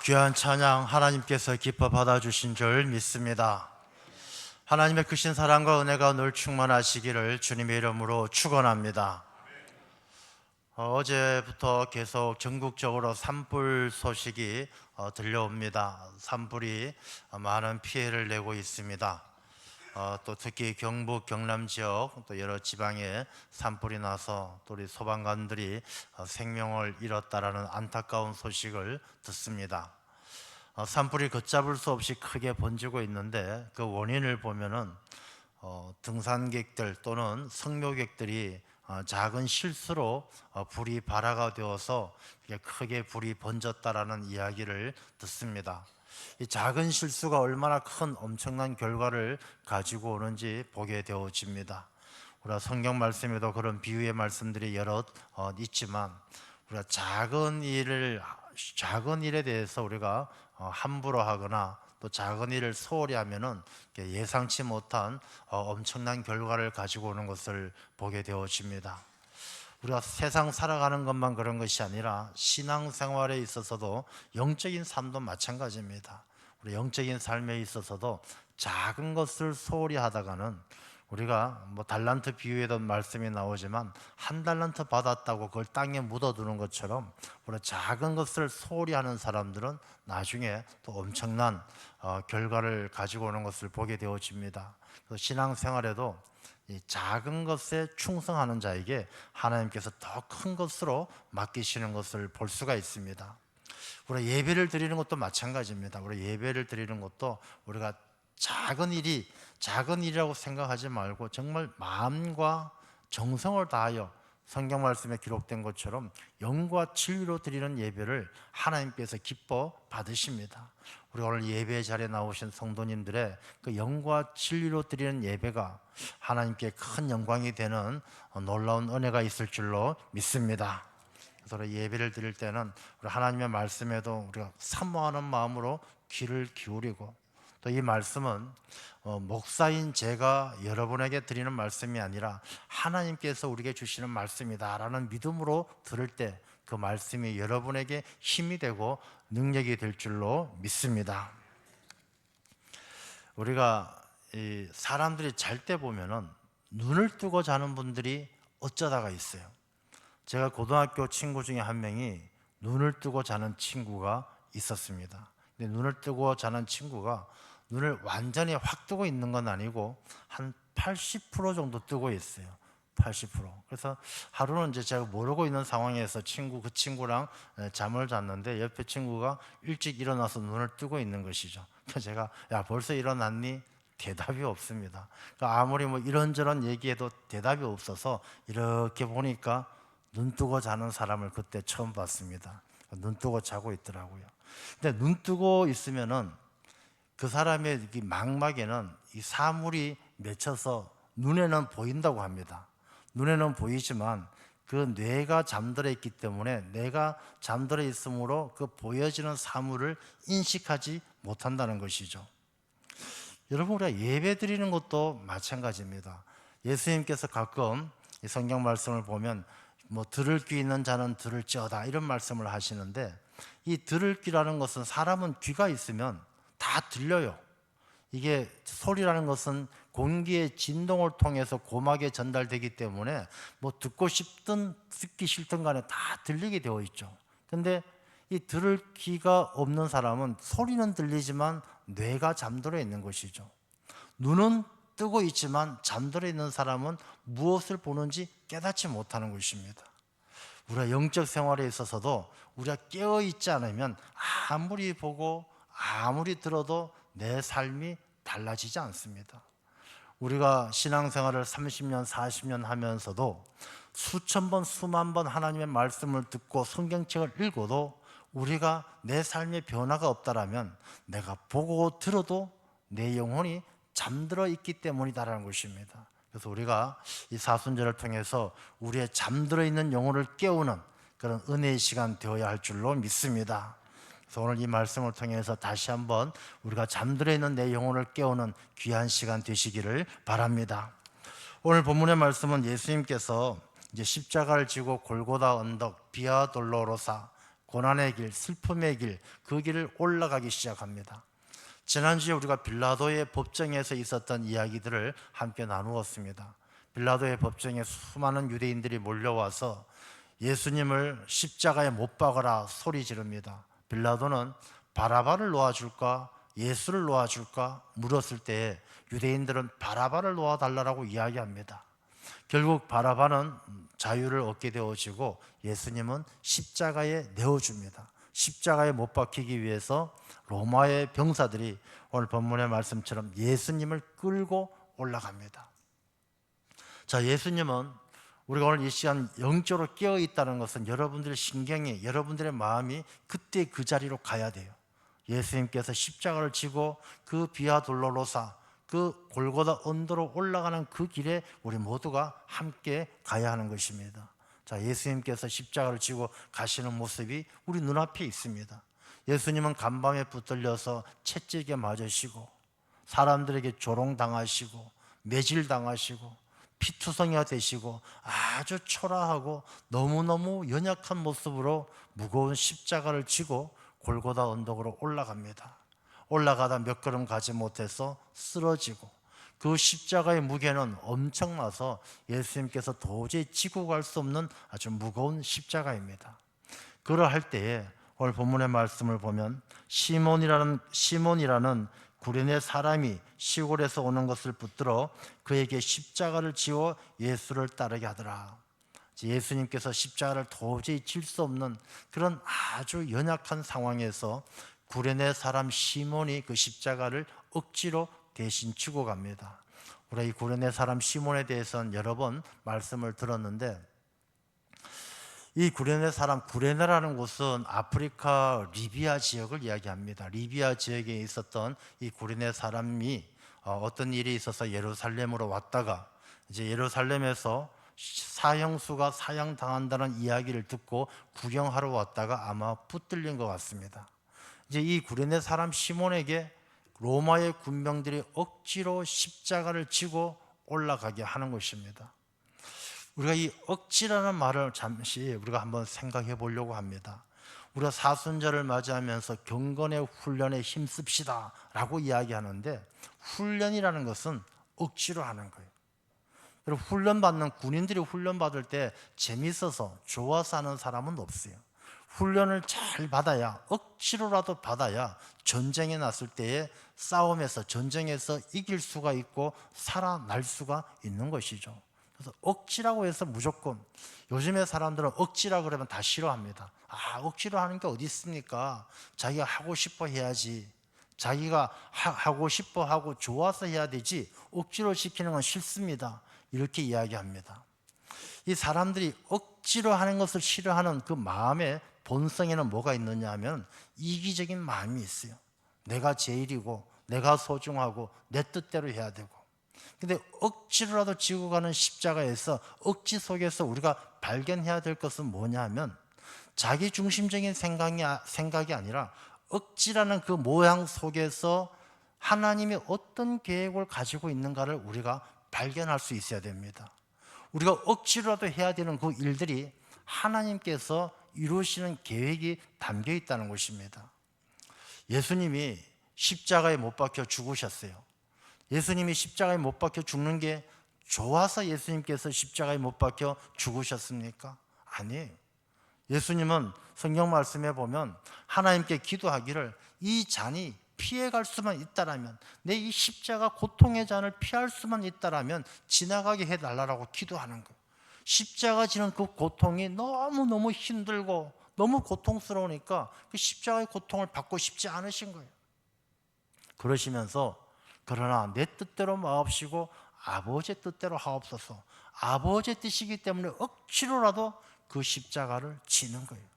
귀한 찬양 하나님께서 기뻐 받아주신 줄 믿습니다. 하나님의 크신 사랑과 은혜가 늘 충만하시기를 주님의 이름으로 축원합니다. 어제부터 계속 전국적으로 산불 소식이 들려옵니다. 산불이 많은 피해를 내고 있습니다. 또 특히 경북, 경남 지역 또 여러 지방에 산불이 나서 또 우리 소방관들이 생명을 잃었다라는 안타까운 소식을 듣습니다. 산불이 걷잡을 수 없이 크게 번지고 있는데 그 원인을 보면은 등산객들 또는 성묘객들이 작은 실수로 불이 발화가 되어서 크게 불이 번졌다라는 이야기를 듣습니다. 이 작은 실수가 얼마나 큰 엄청난 결과를 가지고 오는지 보게 되어집니다. 우리가 성경 말씀에도 그런 비유의 말씀들이 여러 있지만 우리가 작은 일에 대해서 우리가 함부로 하거나 또 작은 일을 소홀히 하면은 예상치 못한 엄청난 결과를 가지고 오는 것을 보게 되어집니다. 우리가 세상 살아가는 것만 그런 것이 아니라 신앙생활에 있어서도 영적인 삶도 마찬가지입니다. 우리 영적인 삶에 있어서도 작은 것을 소홀히 하다가는 우리가 달란트 비유에도 말씀이 나오지만 한 달란트 받았다고 그걸 땅에 묻어두는 것처럼 우리 작은 것을 소홀히 하는 사람들은 나중에 또 엄청난 결과를 가지고 오는 것을 보게 되어집니다. 신앙생활에도 이 작은 것에 충성하는 자에게 하나님께서 더 큰 것으로 맡기시는 것을 볼 수가 있습니다. 우리가 예배를 드리는 것도 마찬가지입니다. 우리 예배를 드리는 것도 우리가 작은 일이라고 생각하지 말고 정말 마음과 정성을 다하여 성경 말씀에 기록된 것처럼 영과 진리로 드리는 예배를 하나님께서 기뻐 받으십니다. 우리 오늘 예배 자리에 나오신 성도님들의 그 영과 진리로 드리는 예배가 하나님께 큰 영광이 되는 놀라운 은혜가 있을 줄로 믿습니다. 그래서 예배를 드릴 때는 우리 하나님의 말씀에도 우리가 사모하는 마음으로 귀를 기울이고, 또 이 말씀은 목사인 제가 여러분에게 드리는 말씀이 아니라 하나님께서 우리에게 주시는 말씀이다라는 믿음으로 들을 때 그 말씀이 여러분에게 힘이 되고 능력이 될 줄로 믿습니다. 우리가 이 사람들이 잘 때 보면은 눈을 뜨고 자는 분들이 어쩌다가 있어요. 제가 고등학교 친구 중에 한 명이 눈을 뜨고 자는 친구가 있었습니다. 근데 눈을 뜨고 자는 친구가 눈을 완전히 확 뜨고 있는 건 아니고 한 80% 정도 뜨고 있어요. 80%. 그래서 하루는 이제 제가 모르고 있는 상황에서 그 친구랑 잠을 잤는데 옆에 친구가 일찍 일어나서 눈을 뜨고 있는 것이죠. 그래서 제가 야 벌써 일어났니? 대답이 없습니다. 그러니까 아무리 이런저런 얘기해도 대답이 없어서 이렇게 보니까 눈 뜨고 자는 사람을 그때 처음 봤습니다. 눈 뜨고 자고 있더라고요. 근데 눈 뜨고 있으면은 그 사람의 이 망막에는 이 사물이 맺혀서 눈에는 보인다고 합니다. 눈에는 보이지만 그 뇌가 잠들어 있기 때문에 뇌가 잠들어 있으므로 그 보여지는 사물을 인식하지 못한다는 것이죠. 여러분, 우리가 예배 드리는 것도 마찬가지입니다. 예수님께서 가끔 이 성경 말씀을 보면 들을 귀 있는 자는 들을지어다 이런 말씀을 하시는데, 이 들을 귀라는 것은 사람은 귀가 있으면 다 들려요. 이게 소리라는 것은 공기의 진동을 통해서 고막에 전달되기 때문에 듣고 싶든 듣기 싫든 간에 다 들리게 되어 있죠. 근데 이 들을 귀가 없는 사람은 소리는 들리지만 뇌가 잠들어 있는 것이죠. 눈은 뜨고 있지만 잠들어 있는 사람은 무엇을 보는지 깨닫지 못하는 것입니다. 우리가 영적 생활에 있어서도 우리가 깨어 있지 않으면 아무리 보고 아무리 들어도 내 삶이 달라지지 않습니다. 우리가 신앙생활을 30년, 40년 하면서도 수천 번, 수만 번 하나님의 말씀을 듣고 성경책을 읽어도 우리가 내 삶에 변화가 없다라면 내가 보고 들어도 내 영혼이 잠들어 있기 때문이다라는 것입니다. 그래서 우리가 이 사순절을 통해서 우리의 잠들어 있는 영혼을 깨우는 그런 은혜의 시간 되어야 할 줄로 믿습니다. 그래서 오늘 이 말씀을 통해서 다시 한번 우리가 잠들어 있는 내 영혼을 깨우는 귀한 시간 되시기를 바랍니다. 오늘 본문의 말씀은 예수님께서 이제 십자가를 지고 골고다 언덕 비아 돌로로사 고난의 길, 슬픔의 길, 그 길을 올라가기 시작합니다. 지난주에 우리가 빌라도의 법정에서 있었던 이야기들을 함께 나누었습니다. 빌라도의 법정에 수많은 유대인들이 몰려와서 예수님을 십자가에 못 박아라 소리 지릅니다. 빌라도는 바라바를 놓아줄까 예수를 놓아줄까 물었을 때 유대인들은 바라바를 놓아달라고 이야기합니다. 결국 바라바는 자유를 얻게 되어지고 예수님은 십자가에 내어줍니다. 십자가에 못 박히기 위해서 로마의 병사들이 오늘 본문의 말씀처럼 예수님을 끌고 올라갑니다. 자, 예수님은 우리가 오늘 이 시간 영적으로 깨어 있다는 것은 여러분들의 신경이, 여러분들의 마음이 그때 그 자리로 가야 돼요. 예수님께서 십자가를 지고 그 비아 돌로로사, 그 골고다 언덕으로 올라가는 그 길에 우리 모두가 함께 가야 하는 것입니다. 자, 예수님께서 십자가를 지고 가시는 모습이 우리 눈앞에 있습니다. 예수님은 간밤에 붙들려서 채찍에 맞으시고 사람들에게 조롱당하시고 매질당하시고 피투성이가 되시고 아주 초라하고 너무너무 연약한 모습으로 무거운 십자가를 지고 골고다 언덕으로 올라갑니다. 올라가다 몇 걸음 가지 못해서 쓰러지고 그 십자가의 무게는 엄청나서 예수님께서 도저히 지고 갈 수 없는 아주 무거운 십자가입니다. 그러할 때에 오늘 본문의 말씀을 보면 시몬이라는 구레네 사람이 시골에서 오는 것을 붙들어 그에게 십자가를 지워 예수를 따르게 하더라. 예수님께서 십자가를 도저히 질 수 없는 그런 아주 연약한 상황에서 구레네 사람 시몬이 그 십자가를 억지로 대신 지고 갑니다. 우리가 이 구레네 사람 시몬에 대해서는 여러 번 말씀을 들었는데, 이 구레네 사람, 구레네라는 곳은 아프리카 리비아 지역을 이야기합니다. 리비아 지역에 있었던 이 구레네 사람이 어떤 일이 있어서 예루살렘으로 왔다가 이제 예루살렘에서 사형수가 사형당한다는 이야기를 듣고 구경하러 왔다가 아마 붙들린 것 같습니다. 이제 이 구레네 사람 시몬에게 로마의 군병들이 억지로 십자가를 지고 올라가게 하는 것입니다. 우리가 이 억지라는 말을 잠시 우리가 한번 생각해 보려고 합니다. 우리가 사순절을 맞이하면서 경건의 훈련에 힘씁시다 라고 이야기하는데, 훈련이라는 것은 억지로 하는 거예요. 그리고 훈련받는 군인들이 훈련받을 때 재밌어서 좋아서 하는 사람은 없어요. 훈련을 잘 받아야, 억지로라도 받아야 전쟁에 났을 때에 싸움에서, 전쟁에서 이길 수가 있고 살아날 수가 있는 것이죠. 그래서 억지라고 해서 무조건, 요즘의 사람들은 억지라 그러면 다 싫어합니다. 억지로 하는 게 어디 있습니까? 자기가 하고 싶어 해야지. 자기가 하고 싶어 하고 좋아서 해야 되지 억지로 시키는 건 싫습니다. 이렇게 이야기합니다. 이 사람들이 억지로 하는 것을 싫어하는 그 마음의 본성에는 뭐가 있느냐 하면 이기적인 마음이 있어요. 내가 제일이고 내가 소중하고 내 뜻대로 해야 되고. 근데 억지로라도 지고 가는 십자가에서 억지 속에서 우리가 발견해야 될 것은 뭐냐 하면 자기 중심적인 생각이 아니라 억지라는 그 모양 속에서 하나님이 어떤 계획을 가지고 있는가를 우리가 발견할 수 있어야 됩니다. 우리가 억지로라도 해야 되는 그 일들이 하나님께서 이루시는 계획이 담겨 있다는 것입니다. 예수님이 십자가에 못 박혀 죽으셨어요. 예수님이 십자가에 못 박혀 죽는 게 좋아서 예수님께서 십자가에 못 박혀 죽으셨습니까? 아니에요. 예수님은 성경 말씀에 보면 하나님께 기도하기를 이 잔이 피해갈 수만 있다라면, 내 이 십자가 고통의 잔을 피할 수만 있다라면 지나가게 해달라고 기도하는 거예요. 십자가 지는 그 고통이 너무너무 힘들고 너무 고통스러우니까 그 십자가의 고통을 받고 싶지 않으신 거예요. 그러시면서 그러나 내 뜻대로 마옵시고 아버지의 뜻대로 하옵소서, 아버지의 뜻이기 때문에 억지로라도 그 십자가를 지는 거예요.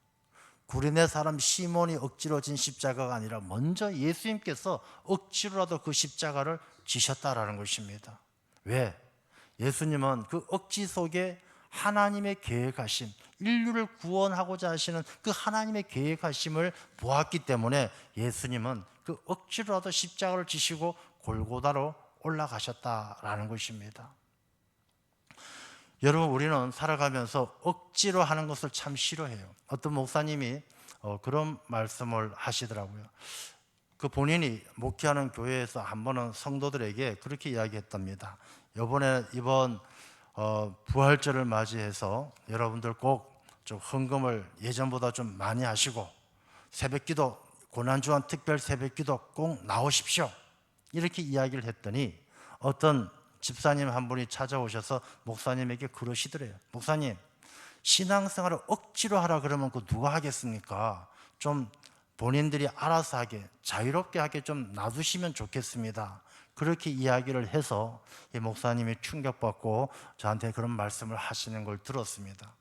구레네 사람 시몬이 억지로 진 십자가가 아니라 먼저 예수님께서 억지로라도 그 십자가를 지셨다라는 것입니다. 왜? 예수님은 그 억지 속에 하나님의 계획하심, 인류를 구원하고자 하시는 그 하나님의 계획하심을 보았기 때문에 예수님은 그 억지로라도 십자가를 지시고 골고다로 올라가셨다라는 것입니다. 여러분, 우리는 살아가면서 억지로 하는 것을 참 싫어해요. 어떤 목사님이 그런 말씀을 하시더라고요. 그 본인이 목회하는 교회에서 한 번은 성도들에게 그렇게 이야기했답니다. 이번 부활절을 맞이해서 여러분들 꼭 좀 헌금을 예전보다 좀 많이 하시고 새벽기도, 고난주간 특별 새벽기도 꼭 나오십시오. 이렇게 이야기를 했더니 어떤 집사님 한 분이 찾아오셔서 목사님에게 그러시더래요. 목사님, 신앙생활을 억지로 하라 그러면 그 누가 하겠습니까? 좀 본인들이 알아서 하게, 자유롭게 하게 좀 놔두시면 좋겠습니다. 그렇게 이야기를 해서 이 목사님이 충격받고 저한테 그런 말씀을 하시는 걸 들었습니다.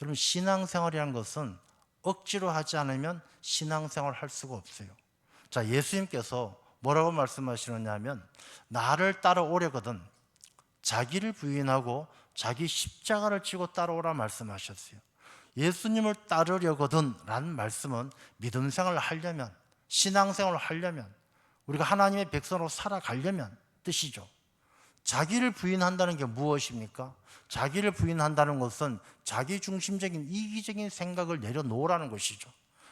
여러분, 신앙생활이라는 것은 억지로 하지 않으면 신앙생활을 할 수가 없어요. 자, 예수님께서 뭐라고 말씀하시느냐면 나를 따라오려거든 자기를 부인하고 자기 십자가를 지고 따라오라 말씀하셨어요. 예수님을 따르려거든 라는 말씀은 믿음 생활을 하려면, 신앙생활을 하려면, 우리가 하나님의 백성으로 살아가려면 뜻이죠. 자기를 부인한다는 게 무엇입니까? 자기를 부인한다는 것은 자기 중심적인 이기적인 생각을 내려놓으라는 것이죠.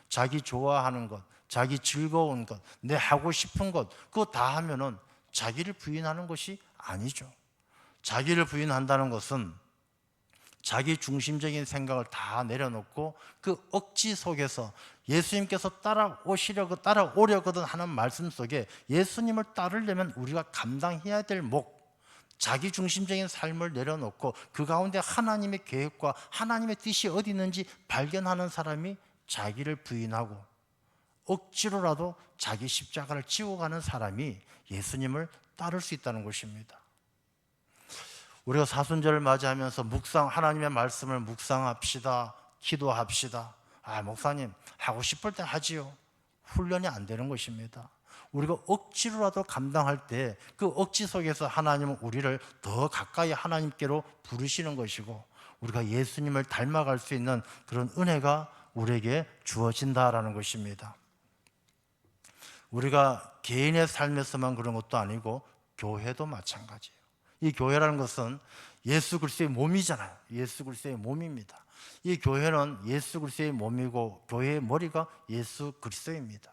자기 좋아하는 것, 자기 즐거운 것, 내 하고 싶은 것, 그거 다 하면은 자기를 부인하는 것이 아니죠. 자기를 부인한다는 것은 자기 중심적인 생각을 다 내려놓고 그 억지 속에서 예수님께서 따라오려거든 하는 말씀 속에 예수님을 따르려면 우리가 감당해야 될 자기 중심적인 삶을 내려놓고 그 가운데 하나님의 계획과 하나님의 뜻이 어디 있는지 발견하는 사람이 자기를 부인하고 억지로라도 자기 십자가를 지고 가는 사람이 예수님을 따를 수 있다는 것입니다. 우리가 사순절을 맞이하면서 하나님의 말씀을 묵상합시다, 기도합시다. 목사님, 하고 싶을 때 하지요. 훈련이 안 되는 것입니다. 우리가 억지로라도 감당할 때 그 억지 속에서 하나님은 우리를 더 가까이 하나님께로 부르시는 것이고 우리가 예수님을 닮아갈 수 있는 그런 은혜가 우리에게 주어진다라는 것입니다. 우리가 개인의 삶에서만 그런 것도 아니고 교회도 마찬가지예요. 이 교회라는 것은 예수 그리스도의 몸이잖아요. 예수 그리스도의 몸입니다. 이 교회는 예수 그리스도의 몸이고 교회의 머리가 예수 그리스도입니다.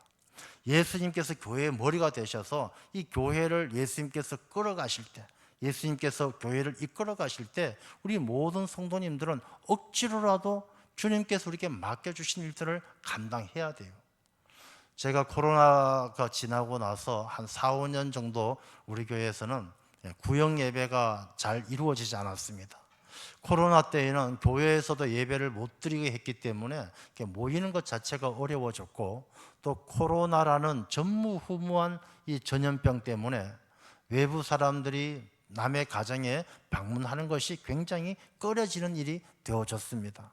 예수님께서 교회의 머리가 되셔서 이 교회를 예수님께서 끌어가실 때, 예수님께서 교회를 이끌어 가실 때 우리 모든 성도님들은 억지로라도 주님께서 우리에게 맡겨주신 일들을 감당해야 돼요. 제가 코로나가 지나고 나서 한 4, 5년 정도 우리 교회에서는 구역 예배가 잘 이루어지지 않았습니다. 코로나 때에는 교회에서도 예배를 못 드리게 했기 때문에 모이는 것 자체가 어려워졌고 또 코로나라는 전무후무한 이 전염병 때문에 외부 사람들이 남의 가정에 방문하는 것이 굉장히 꺼려지는 일이 되어졌습니다.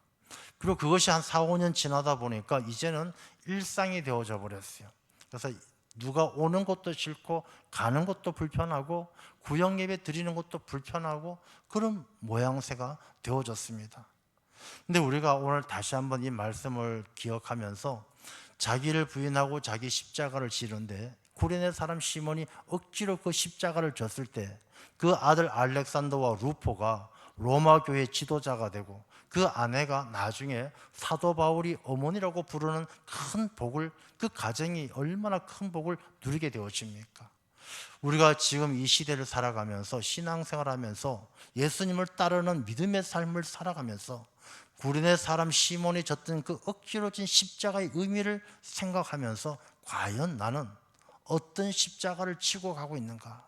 그리고 그것이 한 4, 5년 지나다 보니까 이제는 일상이 되어져 버렸어요. 그래서 누가 오는 것도 싫고 가는 것도 불편하고 구역 예배 드리는 것도 불편하고 그런 모양새가 되어졌습니다. 근데 우리가 오늘 다시 한번 이 말씀을 기억하면서 자기를 부인하고 자기 십자가를 지는데 구레네 사람 시몬이 억지로 그 십자가를 졌을 때 그 아들 알렉산더와 루포가 로마 교회 지도자가 되고 그 아내가 나중에 사도 바울이 어머니라고 부르는 큰 복을, 그 가정이 얼마나 큰 복을 누리게 되어집니까? 우리가 지금 이 시대를 살아가면서 신앙생활하면서 예수님을 따르는 믿음의 삶을 살아가면서 구레네 사람 시몬이 졌던 그 억지로 진 십자가의 의미를 생각하면서 과연 나는 어떤 십자가를 지고 가고 있는가?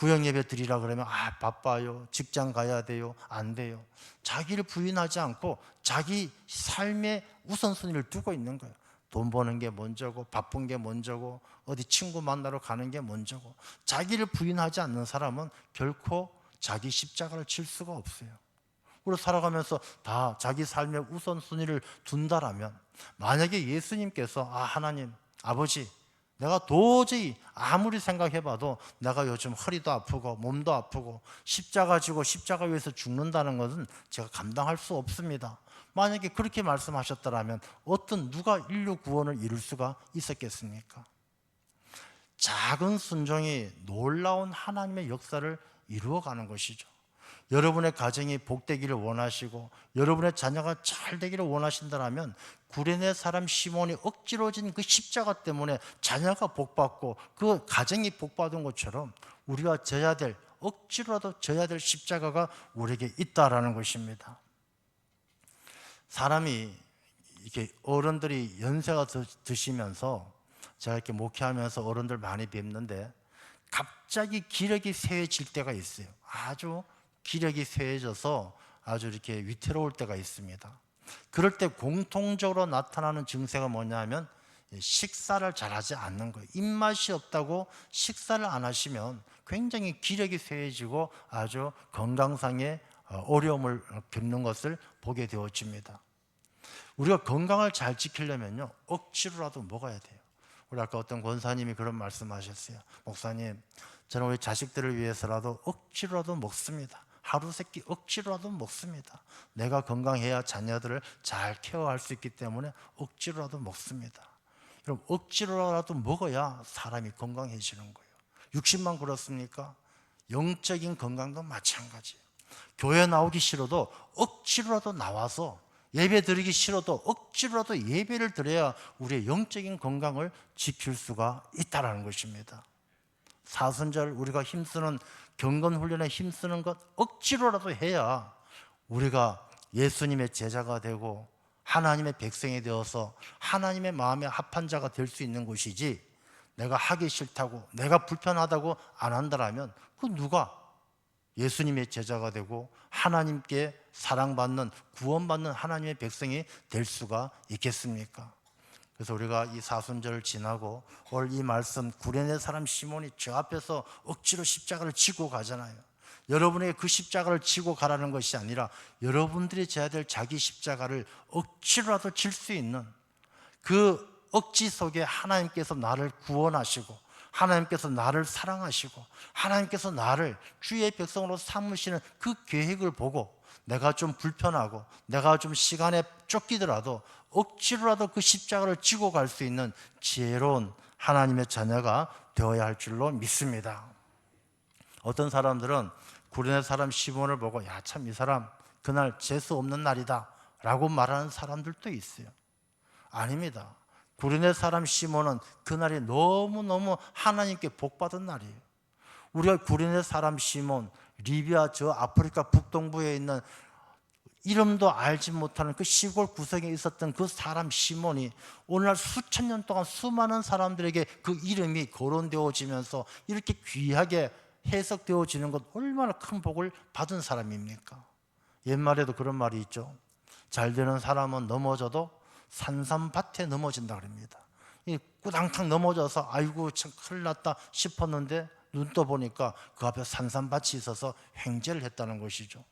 구역 예배 드리라 그러면 바빠요, 직장 가야 돼요, 안 돼요. 자기를 부인하지 않고 자기 삶의 우선순위를 두고 있는 거예요. 돈 버는 게 먼저고 바쁜 게 먼저고 어디 친구 만나러 가는 게 먼저고 자기를 부인하지 않는 사람은 결코 자기 십자가를 칠 수가 없어요. 우리 살아가면서 다 자기 삶의 우선순위를 둔다라면 만약에 예수님께서 하나님, 아버지, 내가 도저히 아무리 생각해봐도 내가 요즘 허리도 아프고 몸도 아프고 십자가 지고 십자가 위에서 죽는다는 것은 제가 감당할 수 없습니다. 만약에 그렇게 말씀하셨더라면 누가 인류 구원을 이룰 수가 있었겠습니까? 작은 순종이 놀라운 하나님의 역사를 이루어가는 것이죠. 여러분의 가정이 복되기를 원하시고 여러분의 자녀가 잘 되기를 원하신다면 구레네 사람 시몬이 억지로 진 그 십자가 때문에 자녀가 복받고 그 가정이 복받은 것처럼 우리가 져야 될, 억지로라도 져야 될 십자가가 우리에게 있다라는 것입니다. 사람이 이렇게 어른들이 연세가 드시면서 제가 이렇게 목회하면서 어른들 많이 뵙는데 갑자기 기력이 쇠해질 때가 있어요. 아주 기력이 쇠해져서 아주 이렇게 위태로울 때가 있습니다. 그럴 때 공통적으로 나타나는 증세가 뭐냐면 식사를 잘하지 않는 거예요. 입맛이 없다고 식사를 안 하시면 굉장히 기력이 쇠해지고 아주 건강상의 어려움을 겪는 것을 보게 되어집니다. 우리가 건강을 잘 지키려면요, 억지로라도 먹어야 돼요. 우리 아까 어떤 권사님이 그런 말씀하셨어요. 목사님, 저는 우리 자식들을 위해서라도 억지로라도 먹습니다. 하루 세끼 억지로라도 먹습니다. 내가 건강해야 자녀들을 잘 케어할 수 있기 때문에 억지로라도 먹습니다. 그럼 억지로라도 먹어야 사람이 건강해지는 거예요. 60만 그렇습니까? 영적인 건강도 마찬가지예요. 교회 나오기 싫어도 억지로라도 나와서, 예배 드리기 싫어도 억지로라도 예배를 드려야 우리의 영적인 건강을 지킬 수가 있다는 것입니다. 사순절 우리가 힘쓰는 경건 훈련에 힘쓰는 것 억지로라도 해야 우리가 예수님의 제자가 되고 하나님의 백성이 되어서 하나님의 마음에 합한 자가 될 수 있는 것이지, 내가 하기 싫다고, 내가 불편하다고 안 한다라면 그 누가 예수님의 제자가 되고 하나님께 사랑받는, 구원받는 하나님의 백성이 될 수가 있겠습니까? 그래서 우리가 이 사순절을 지나고 오늘 이 말씀, 구레네 사람 시몬이 저 앞에서 억지로 십자가를 지고 가잖아요. 여러분에게 그 십자가를 지고 가라는 것이 아니라 여러분들이 져야 될 자기 십자가를 억지로라도 질 수 있는 그 억지 속에 하나님께서 나를 구원하시고 하나님께서 나를 사랑하시고 하나님께서 나를 주의 백성으로 삼으시는 그 계획을 보고 내가 좀 불편하고 내가 좀 시간에 쫓기더라도 억지로라도 그 십자가를 지고 갈 수 있는 지혜로운 하나님의 자녀가 되어야 할 줄로 믿습니다. 어떤 사람들은 구레네 사람 시몬을 보고 야, 참 이 사람 그날 재수 없는 날이다 라고 말하는 사람들도 있어요. 아닙니다. 구레네 사람 시몬은 그날이 너무너무 하나님께 복받은 날이에요. 우리가 구레네 사람 시몬, 리비아 저 아프리카 북동부에 있는 이름도 알지 못하는 그 시골 구석에 있었던 그 사람 시몬이 오늘날 수천 년 동안 수많은 사람들에게 그 이름이 거론되어지면서 이렇게 귀하게 해석되어지는 것, 얼마나 큰 복을 받은 사람입니까? 옛말에도 그런 말이 있죠. 잘 되는 사람은 넘어져도 산삼밭에 넘어진다 그럽니다. 이 꾸당탕 넘어져서 아이고 참 큰일 났다 싶었는데 눈 떠보니까 그 앞에 산삼밭이 있어서 횡재를 했다는 것이죠.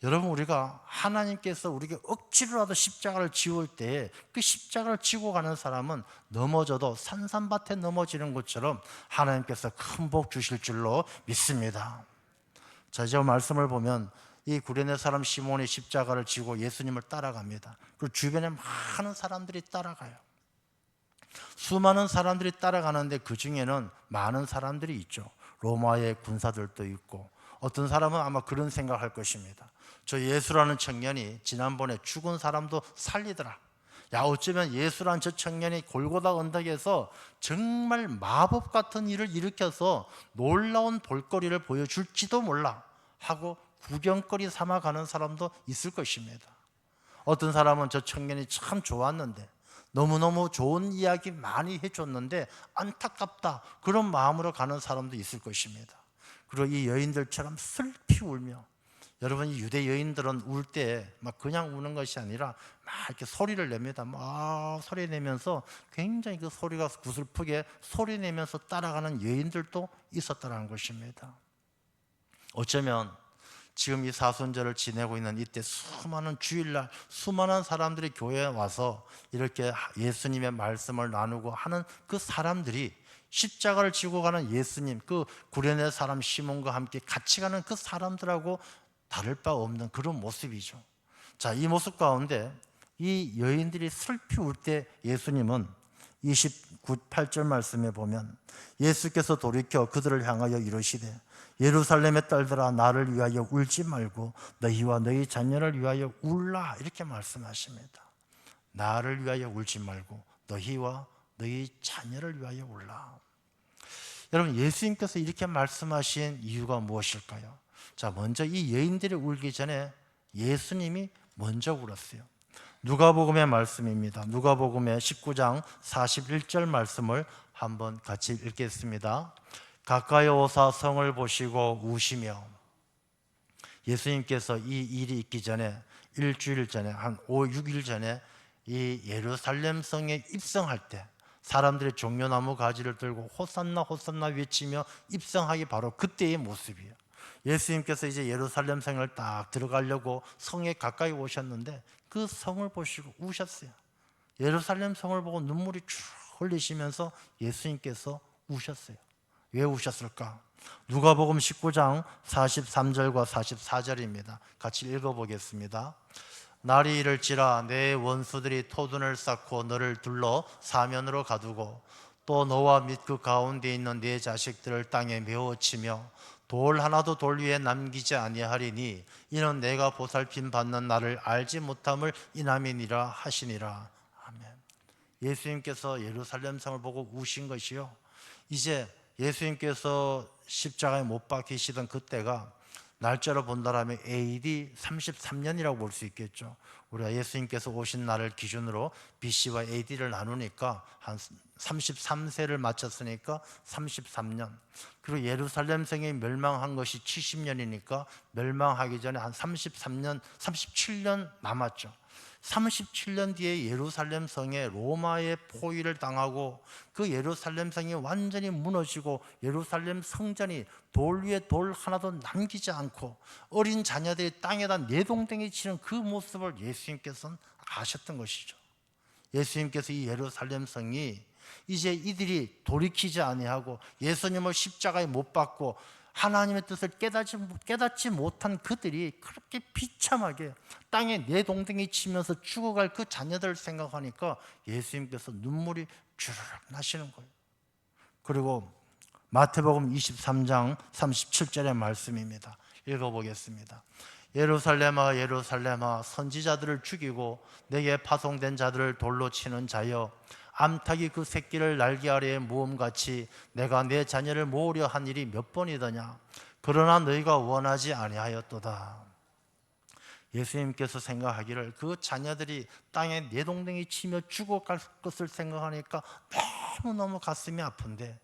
여러분, 우리가 하나님께서 우리에게 억지로라도 십자가를 지울 때 그 십자가를 지고 가는 사람은 넘어져도 산삼밭에 넘어지는 것처럼 하나님께서 큰 복 주실 줄로 믿습니다. 자, 이제 말씀을 보면 이 구레네 사람 시몬이 십자가를 지고 예수님을 따라갑니다. 그리고 주변에 많은 사람들이 따라가요. 수많은 사람들이 따라가는데 그 중에는 많은 사람들이 있죠. 로마의 군사들도 있고, 어떤 사람은 아마 그런 생각할 것입니다. 저 예수라는 청년이 지난번에 죽은 사람도 살리더라. 야, 어쩌면 예수라는 저 청년이 골고다 언덕에서 정말 마법 같은 일을 일으켜서 놀라운 볼거리를 보여줄지도 몰라 하고 구경거리 삼아 가는 사람도 있을 것입니다. 어떤 사람은 저 청년이 참 좋았는데, 너무너무 좋은 이야기 많이 해줬는데 안타깝다, 그런 마음으로 가는 사람도 있을 것입니다. 그리고 이 여인들처럼 슬피 울며, 여러분, 이 유대 여인들은 울 때 막 그냥 우는 것이 아니라 막 이렇게 소리를 냅니다. 막 소리 내면서 굉장히 그 소리가 구슬프게 소리 내면서 따라가는 여인들도 있었다는 것입니다. 어쩌면 지금 이 사순절을 지내고 있는 이때 수많은 주일날 수많은 사람들이 교회에 와서 이렇게 예수님의 말씀을 나누고 하는 그 사람들이 십자가를 지고 가는 예수님, 그 구레네 사람 시몬과 함께 같이 가는 그 사람들하고 다를 바 없는 그런 모습이죠. 자, 이 모습 가운데 이 여인들이 슬피 울 때 예수님은 8절 말씀에 보면 예수께서 돌이켜 그들을 향하여 이르시되 예루살렘의 딸들아 나를 위하여 울지 말고 너희와 너희 자녀를 위하여 울라 이렇게 말씀하십니다. 나를 위하여 울지 말고 너희와 너희 자녀를 위하여 울라. 여러분, 예수님께서 이렇게 말씀하신 이유가 무엇일까요? 자, 먼저 이 여인들이 울기 전에 예수님이 먼저 울었어요. 누가복음의 말씀입니다. 누가복음의 19장 41절 말씀을 한번 같이 읽겠습니다. 가까이 오사 성을 보시고 우시며, 예수님께서 이 일이 있기 전에 일주일 전에 한 6일 전에 이 예루살렘 성에 입성할 때 사람들이 종려나무 가지를 들고 호산나 호산나 외치며 입성하기 바로 그때의 모습이에요. 예수님께서 이제 예루살렘 성을 딱 들어가려고 성에 가까이 오셨는데 그 성을 보시고 우셨어요. 예루살렘 성을 보고 눈물이 쭉 흘리시면서 예수님께서 우셨어요. 왜 우셨을까? 누가복음 19장 43절과 44절입니다. 같이 읽어보겠습니다. 날이 이를지라 내 원수들이 토둔을 쌓고 너를 둘러 사면으로 가두고 또 너와 및 그 가운데 있는 네 자식들을 땅에 메워치며 돌 하나도 돌 위에 남기지 아니하리니 이는 내가 보살핌 받는 나를 알지 못함을 인함이니라 하시니라. 아멘. 예수님께서 예루살렘 성을 보고 우신 것이요, 이제 예수님께서 십자가에 못 박히시던 그때가 날짜로 본다라면 AD 33년이라고 볼 수 있겠죠. 우리가 예수님께서 오신 날을 기준으로 BC와 AD를 나누니까 한 33세를 마쳤으니까 33년. 그리고 예루살렘 성이 멸망한 것이 70년이니까 멸망하기 전에 한 33년, 37년 남았죠. 37년 뒤에 예루살렘 성에 로마의 포위를 당하고 그 예루살렘 성이 완전히 무너지고 예루살렘 성전이 돌 위에 돌 하나도 남기지 않고 어린 자녀들이 땅에다 내동댕이 치는 그 모습을 예수님께서는 아셨던 것이죠. 예수님께서 이 예루살렘 성이 이제 이들이 돌이키지 아니하고 예수님을 십자가에 못 박고 하나님의 뜻을 깨닫지 못한 그들이 그렇게 비참하게 땅에 내동댕이 치면서 죽어갈 그 자녀들을 생각하니까 예수님께서 눈물이 주르륵 나시는 거예요. 그리고 마태복음 23장 37절의 말씀입니다. 읽어보겠습니다. 예루살렘아 예루살렘아 선지자들을 죽이고 내게 파송된 자들을 돌로 치는 자여, 암탉이 그 새끼를 날개 아래에 모음같이 내가 내 자녀를 모으려 한 일이 몇 번이더냐. 그러나 너희가 원하지 아니하였도다. 예수님께서 생각하기를 그 자녀들이 땅에 내동댕이 치며 죽어갈 것을 생각하니까 너무너무 가슴이 아픈데,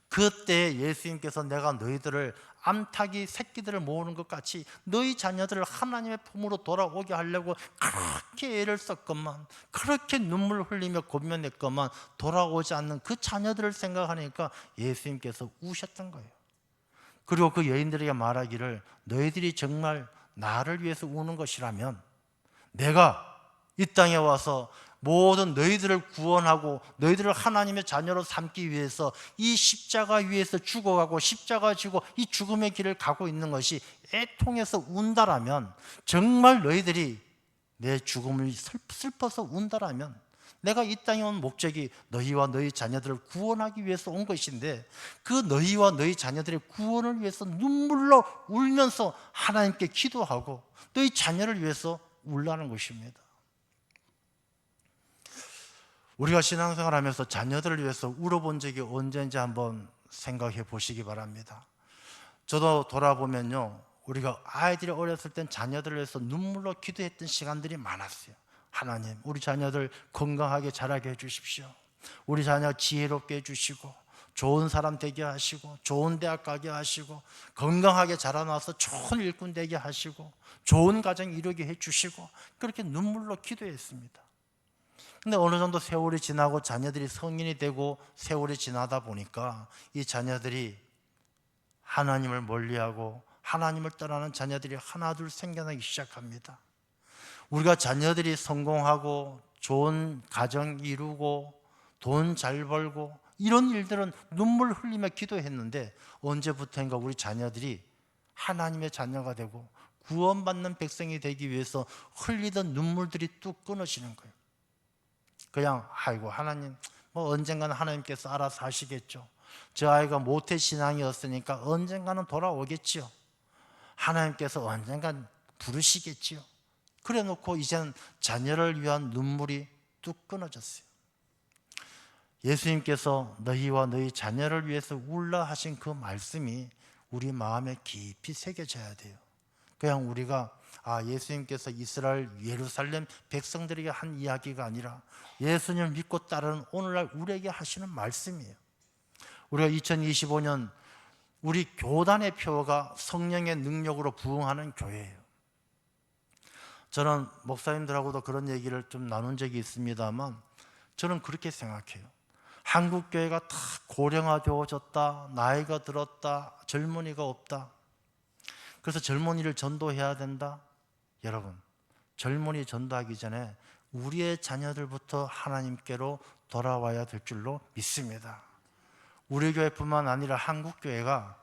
그때 예수님께서 내가 너희들을 암탉이 새끼들을 모으는 것 같이 너희 자녀들을 하나님의 품으로 돌아오게 하려고 그렇게 애를 썼건만, 그렇게 눈물 흘리며 고민했건만 돌아오지 않는 그 자녀들을 생각하니까 예수님께서 우셨던 거예요. 그리고 그 여인들에게 말하기를 너희들이 정말 나를 위해서 우는 것이라면 내가 이 땅에 와서 모든 너희들을 구원하고 너희들을 하나님의 자녀로 삼기 위해서 이 십자가 위에서 죽어가고 십자가 지고 이 죽음의 길을 가고 있는 것이 애통해서 운다라면, 정말 너희들이 내 죽음을 슬퍼서 운다라면, 내가 이 땅에 온 목적이 너희와 너희 자녀들을 구원하기 위해서 온 것인데 그 너희와 너희 자녀들의 구원을 위해서 눈물로 울면서 하나님께 기도하고 너희 자녀를 위해서 울라는 것입니다. 우리가 신앙생활 하면서 자녀들을 위해서 울어본 적이 언제인지 한번 생각해 보시기 바랍니다. 저도 돌아보면요, 우리가 아이들이 어렸을 땐 자녀들을 위해서 눈물로 기도했던 시간들이 많았어요. 하나님, 우리 자녀들 건강하게 자라게 해주십시오. 우리 자녀 지혜롭게 해주시고 좋은 사람 되게 하시고 좋은 대학 가게 하시고 건강하게 자라나서 좋은 일꾼 되게 하시고 좋은 가정 이루게 해주시고 그렇게 눈물로 기도했습니다. 근데 어느 정도 세월이 지나고 자녀들이 성인이 되고 세월이 지나다 보니까 이 자녀들이 하나님을 멀리하고 하나님을 떠나는 자녀들이 하나둘 생겨나기 시작합니다. 우리가 자녀들이 성공하고 좋은 가정 이루고 돈 잘 벌고 이런 일들은 눈물 흘리며 기도했는데 언제부터인가 우리 자녀들이 하나님의 자녀가 되고 구원받는 백성이 되기 위해서 흘리던 눈물들이 뚝 끊어지는 거예요. 그냥 아이고 하나님 뭐 언젠가는 하나님께서 알아서 하시겠죠. 저 아이가 모태신앙이었으니까 언젠가는 돌아오겠지요. 하나님께서 언젠간 부르시겠지요. 그래 놓고 이제는 자녀를 위한 눈물이 뚝 끊어졌어요. 예수님께서 너희와 너희 자녀를 위해서 울라 하신 그 말씀이 우리 마음에 깊이 새겨져야 돼요. 그냥 우리가 예수님께서 이스라엘 예루살렘 백성들에게 한 이야기가 아니라 예수님을 믿고 따르는 오늘날 우리에게 하시는 말씀이에요. 우리가 2025년 우리 교단의 표어가 성령의 능력으로 부흥하는 교회예요. 저는 목사님들하고도 그런 얘기를 좀 나눈 적이 있습니다만 저는 그렇게 생각해요. 한국 교회가 다 고령화되어졌다, 나이가 들었다, 젊은이가 없다. 그래서 젊은이를 전도해야 된다. 여러분, 젊은이 전도하기 전에 우리의 자녀들부터 하나님께로 돌아와야 될 줄로 믿습니다. 우리 교회뿐만 아니라 한국 교회가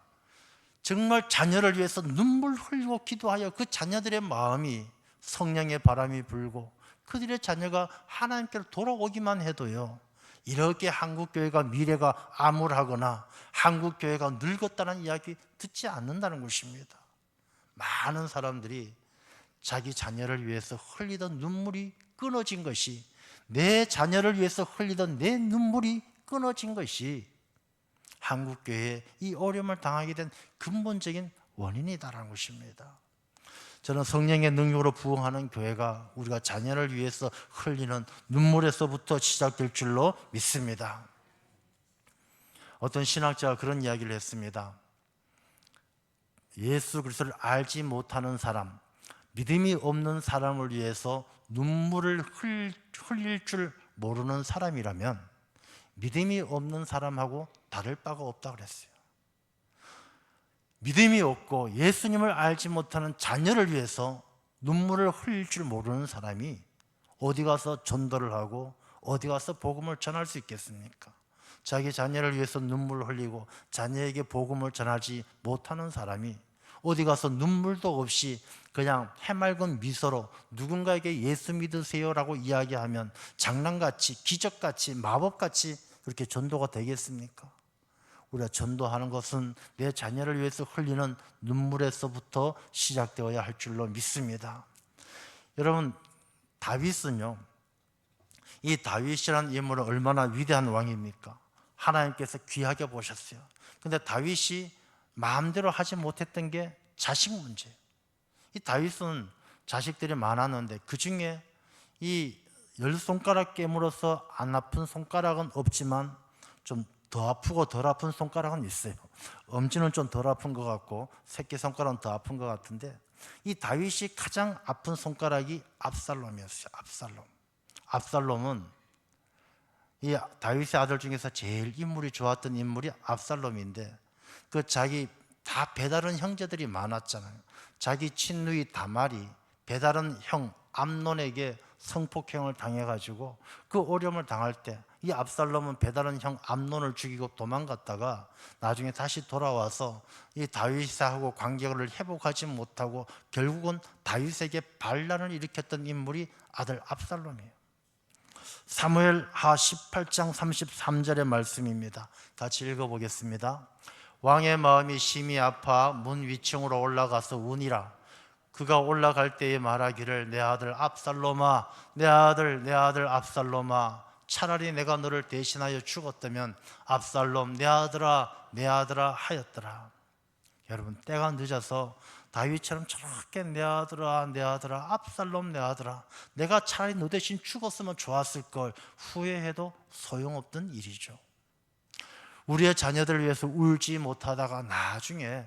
정말 자녀를 위해서 눈물 흘리고 기도하여 그 자녀들의 마음이 성령의 바람이 불고 그들의 자녀가 하나님께로 돌아오기만 해도요, 이렇게 한국교회가 미래가 암울하거나 한국교회가 늙었다는 이야기 듣지 않는다는 것입니다. 많은 사람들이 자기 자녀를 위해서 흘리던 눈물이 끊어진 것이, 내 자녀를 위해서 흘리던 내 눈물이 끊어진 것이 한국교회에 이 어려움을 당하게 된 근본적인 원인이다라는 것입니다. 저는 성령의 능력으로 부흥하는 교회가 우리가 자녀를 위해서 흘리는 눈물에서부터 시작될 줄로 믿습니다. 어떤 신학자가 그런 이야기를 했습니다. 예수 그리스도를 알지 못하는 사람, 믿음이 없는 사람을 위해서 눈물을 흘릴 줄 모르는 사람이라면 믿음이 없는 사람하고 다를 바가 없다고 그랬어요. 믿음이 없고 예수님을 알지 못하는 자녀를 위해서 눈물을 흘릴 줄 모르는 사람이 어디 가서 전도를 하고 어디 가서 복음을 전할 수 있겠습니까? 자기 자녀를 위해서 눈물을 흘리고 자녀에게 복음을 전하지 못하는 사람이 어디 가서 눈물도 없이 그냥 해맑은 미소로 누군가에게 예수 믿으세요라고 이야기하면 장난같이, 기적같이, 마법같이 그렇게 전도가 되겠습니까? 우리가 전도하는 것은 내 자녀를 위해서 흘리는 눈물에서부터 시작되어야 할 줄로 믿습니다. 여러분, 다윗은요, 이 다윗이라는 인물은 얼마나 위대한 왕입니까? 하나님께서 귀하게 보셨어요. 근데 다윗이 마음대로 하지 못했던 게 자식 문제예요. 이 다윗은 자식들이 많았는데 그 중에 이 10손가락 깨물어서 안 아픈 손가락은 없지만 좀 더 아프고 덜 아픈 손가락은 있어요. 엄지는 좀 덜 아픈 것 같고 새끼손가락은 더 아픈 것 같은데 이 다윗이 가장 아픈 손가락이 압살롬이었어요. 압살롬은 이 다윗의 아들 중에서 제일 인물이 좋았던 인물이 압살롬인데 그 자기 다 배다른 형제들이 많았잖아요. 자기 친누이 다말이 배다른 형 암논에게 성폭행을 당해가지고 그 어려움을 당할 때 이 압살롬은 배다른 형 암논을 죽이고 도망갔다가 나중에 다시 돌아와서 이 다윗하고 관계를 회복하지 못하고 결국은 다윗에게 반란을 일으켰던 인물이 아들 압살롬이에요. 사무엘하 18장 33절의 말씀입니다. 같이 읽어보겠습니다. 왕의 마음이 심히 아파 문 위층으로 올라가서 우니라. 그가 올라갈 때에 말하기를 내 아들 압살롬아, 내 아들 압살롬아, 차라리 내가 너를 대신하여 죽었다면 압살롬 내 아들아 하였더라. 여러분, 때가 늦어서 다윗처럼 저렇게 내 아들아 압살롬 내 아들아, 내가 차라리 너 대신 죽었으면 좋았을 걸 후회해도 소용없던 일이죠. 우리의 자녀들을 위해서 울지 못하다가 나중에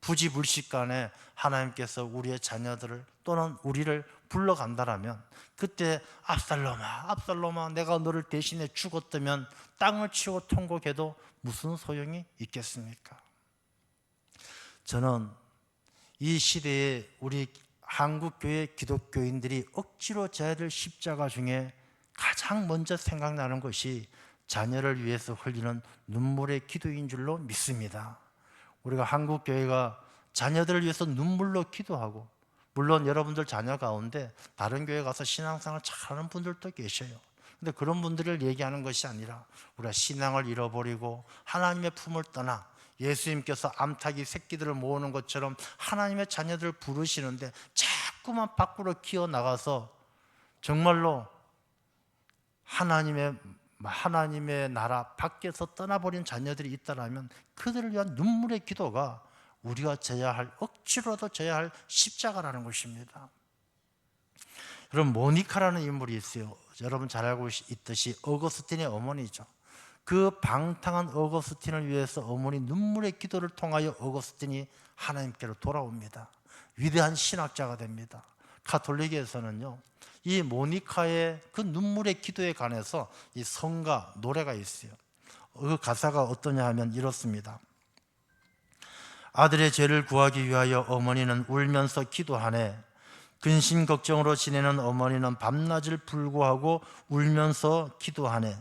부지불식간에 하나님께서 우리의 자녀들을 또는 우리를 불러간다라면 그때 압살롬아 내가 너를 대신해 죽었다면 땅을 치고 통곡해도 무슨 소용이 있겠습니까? 저는 이 시대에 우리 한국교회 기독교인들이 억지로 져야 될 십자가 중에 가장 먼저 생각나는 것이 자녀를 위해서 흘리는 눈물의 기도인 줄로 믿습니다. 우리가 한국교회가 자녀들을 위해서 눈물로 기도하고, 물론 여러분들 자녀 가운데 다른 교회 가서 신앙생활 잘하는 분들도 계셔요. 근데 그런 분들을 얘기하는 것이 아니라 우리가 신앙을 잃어버리고 하나님의 품을 떠나 예수님께서 암탉이 새끼들을 모으는 것처럼 하나님의 자녀들을 부르시는데 자꾸만 밖으로 기어나가서 정말로 하나님의 나라 밖에서 떠나버린 자녀들이 있다면 그들을 위한 눈물의 기도가 우리가 져야 할, 억지로라도 져야 할 십자가라는 것입니다. 여러분, 모니카라는 인물이 있어요. 여러분 잘 알고 있듯이 어거스틴의 어머니죠. 그 방탕한 어거스틴을 위해서 어머니 눈물의 기도를 통하여 어거스틴이 하나님께로 돌아옵니다. 위대한 신학자가 됩니다. 가톨릭에서는요, 이 모니카의 그 눈물의 기도에 관해서 이 성가, 노래가 있어요. 그 가사가 어떠냐 하면 이렇습니다. 아들의 죄를 구하기 위하여 어머니는 울면서 기도하네. 근심 걱정으로 지내는 어머니는 밤낮을 불구하고 울면서 기도하네.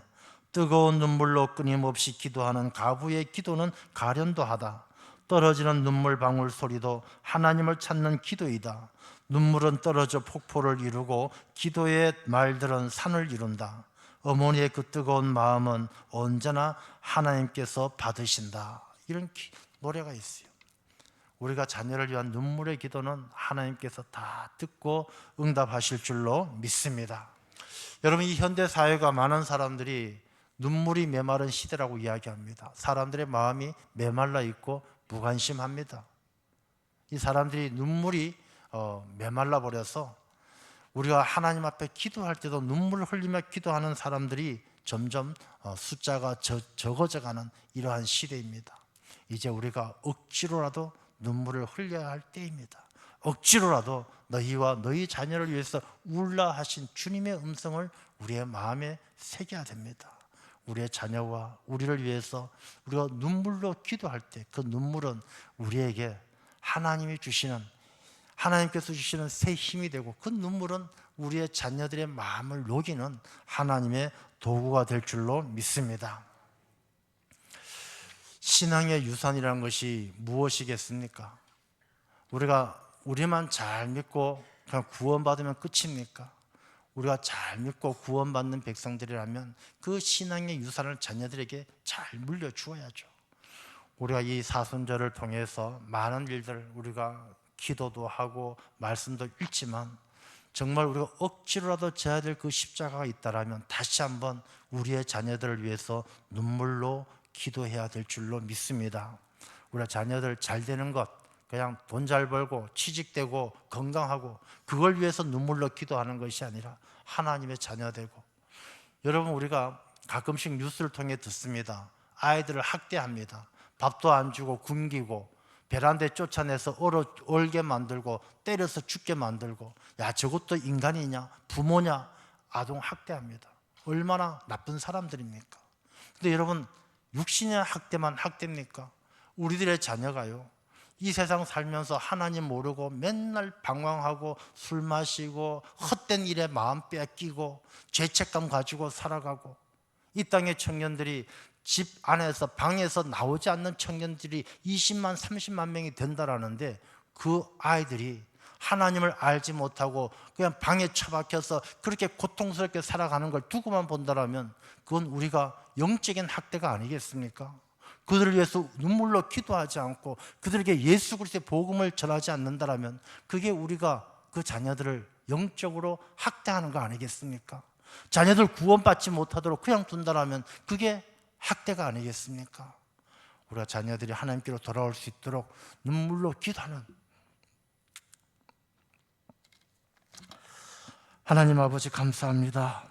뜨거운 눈물로 끊임없이 기도하는 가부의 기도는 가련도 하다. 떨어지는 눈물 방울 소리도 하나님을 찾는 기도이다. 눈물은 떨어져 폭포를 이루고 기도의 말들은 산을 이룬다. 어머니의 그 뜨거운 마음은 언제나 하나님께서 받으신다. 이런 노래가 있어요. 우리가 자녀를 위한 눈물의 기도는 하나님께서 다 듣고 응답하실 줄로 믿습니다. 여러분, 이 현대 사회가 많은 사람들이 눈물이 메마른 시대라고 이야기합니다. 사람들의 마음이 메말라 있고 무관심합니다. 이 사람들이 눈물이 메말라 버려서 우리가 하나님 앞에 기도할 때도 눈물을 흘리며 기도하는 사람들이 점점 숫자가 적어져가는 이러한 시대입니다. 이제 우리가 억지로라도 눈물을 흘려야 할 때입니다. 억지로라도 너희와 너희 자녀를 위해서 울라 하신 주님의 음성을 우리의 마음에 새겨야 됩니다. 우리의 자녀와 우리를 위해서 우리가 눈물로 기도할 때 그 눈물은 우리에게 하나님께서 주시는 새 힘이 되고, 그 눈물은 우리의 자녀들의 마음을 녹이는 하나님의 도구가 될 줄로 믿습니다. 신앙의 유산이라는 것이 무엇이겠습니까? 우리만 잘 믿고 그냥 구원받으면 끝입니까? 우리가 잘 믿고 구원받는 백성들이라면 그 신앙의 유산을 자녀들에게 잘 물려주어야죠. 우리가 이 사순절을 통해서 많은 일들, 우리가 기도도 하고 말씀도 읽지만 정말 우리가 억지로라도 져야 될 그 십자가가 있다면 다시 한번 우리의 자녀들을 위해서 눈물로 기도해야 될 줄로 믿습니다. 우리 자녀들 잘 되는 것, 그냥 돈 잘 벌고 취직되고 건강하고 그걸 위해서 눈물로 기도하는 것이 아니라 하나님의 자녀 되고, 여러분, 우리가 가끔씩 뉴스를 통해 듣습니다. 아이들을 학대합니다. 밥도 안 주고 굶기고 베란다에 쫓아내서 얼게 만들고 때려서 죽게 만들고, 야, 저것도 인간이냐, 부모냐, 아동 학대합니다. 얼마나 나쁜 사람들입니까? 근데 여러분, 육신의 학대만 학대입니까? 우리들의 자녀가요, 이 세상 살면서 하나님 모르고 맨날 방황하고 술 마시고 헛된 일에 마음 빼앗기고 죄책감 가지고 살아가고, 이 땅의 청년들이 집 안에서 방에서 나오지 않는 청년들이 20만 30만 명이 된다라는데, 그 아이들이 하나님을 알지 못하고 그냥 방에 처박혀서 그렇게 고통스럽게 살아가는 걸 두고만 본다라면 그건 우리가 영적인 학대가 아니겠습니까? 그들을 위해서 눈물로 기도하지 않고 그들에게 예수 그리스도의 복음을 전하지 않는다라면 그게 우리가 그 자녀들을 영적으로 학대하는 거 아니겠습니까? 자녀들 구원받지 못하도록 그냥 둔다라면 그게 학대가 아니겠습니까? 우리가 자녀들이 하나님께로 돌아올 수 있도록 눈물로 기도하는, 하나님 아버지 감사합니다.